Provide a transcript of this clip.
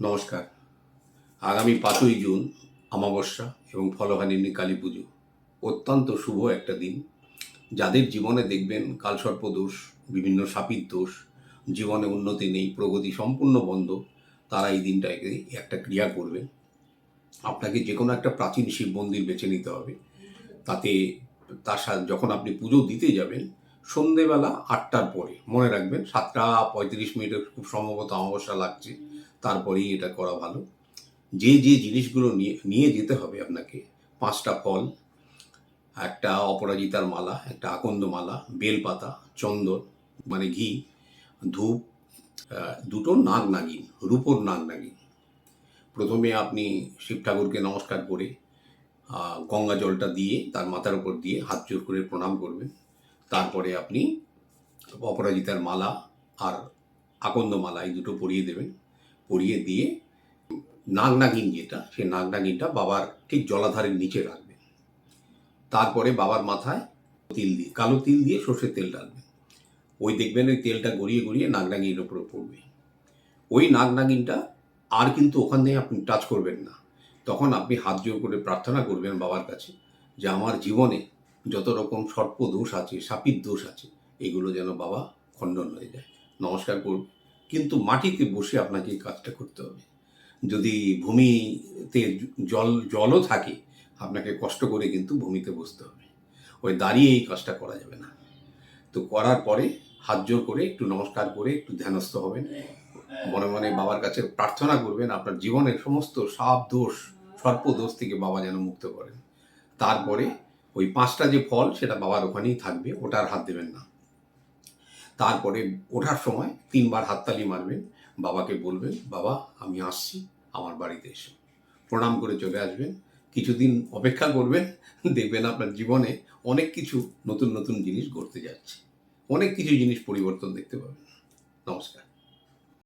নমস্কার। আগামী ৫ই জুন অমাবস্যা এবং ফলহারিণী কালী পুজো। অত্যন্ত শুভ একটা দিন। যাদের জীবনে দেখবেন কালসর্প দোষ, বিভিন্ন শাপিত দোষ, জীবনে উন্নতি নেই, প্রগতি সম্পূর্ণ বন্ধ, তারা এই দিনটাকে একটা ক্রিয়া করবেন। আপনাকে যে কোনো একটা প্রাচীন শিব মন্দির বেছে নিতে হবে। তাতে তার সাথে যখন আপনি পুজো দিতে যাবেন, সন্ধেবেলা ৮টার পরে, মনে রাখবেন ৭টা ৩৫ খুব সম্ভবত অমাবস্যা লাগছে, তারপরেই এটা করা ভালো। যে জিনিসগুলো নিয়ে নিয়ে যেতে হবে আপনাকে, ৫টা ফল, একটা অপরাজিতার মালা, একটা আকন্দ মালা, বেলপাতা, চন্দন মানে ঘি, ধূপ, দুটো নাগ নাগিন, রূপোর নাগ নাগিন। প্রথমে আপনি শিব ঠাকুরকে নমস্কার করে গঙ্গা জলটা দিয়ে তার মাথার উপর দিয়ে হাত জোর করে প্রণাম করবেন। তারপরে আপনি অপরাজিতার মালা আর আকন্দ মালা এই দুটো পরিয়ে দেবেন। পরিয়ে দিয়ে নাগ নাগিন যেটা, সেই নাগ নাগিনটা বাবার ঠিক জলাধারের নিচে রাখবেন। তারপরে বাবার মাথায় কালো তিল দিয়ে সর্ষের তেল ডালবেন। ওই দেখবেন ওই তেলটা গড়িয়ে গড়িয়ে নাগ নাগিনের উপরে পড়বে। ওই নাগ নাগিনটা আর কিন্তু ওখানে আপনি টাচ করবেন না। তখন আপনি হাত জোর করে প্রার্থনা করবেন বাবার কাছে যে আমার জীবনে যত রকম সর্প দোষ আছে, শাপিত দোষ আছে, এগুলো যেন বাবা খণ্ডন হয়ে যায়। নমস্কার করুন, কিন্তু মাটিতে বসে আপনাকে এই কাজটা করতে হবে। যদি ভূমিতে জলও থাকে, আপনাকে কষ্ট করে কিন্তু ভূমিতে বসতে হবে। ওই দাঁড়িয়ে এই কাজটা করা যাবে না। তো করার পরে হাত জোর করে একটু নমস্কার করে একটু ধ্যানস্থ হবেন। মনে মনে বাবার কাছে প্রার্থনা করবেন আপনার জীবনের সমস্ত সাপ দোষ, সর্প দোষ থেকে বাবা যেন মুক্ত করেন। তারপরে ওই ৫টা যে ফল, সেটা বাবার ওখানেই থাকবে, ওটা আর হাত দেবেন না। তারপরে ওঠার সময় ৩বার হাততালি মারবেন, বাবাকে বলবেন বাবা আমি আসছি, আমার বাড়িতে এসো। প্রণাম করে চলে আসবেন। কিছুদিন অপেক্ষা করবেন, দেখবেন আপনার জীবনে অনেক কিছু নতুন নতুন জিনিস ঘটতে যাচ্ছে, অনেক কিছু জিনিস পরিবর্তন দেখতে পাবেন। নমস্কার।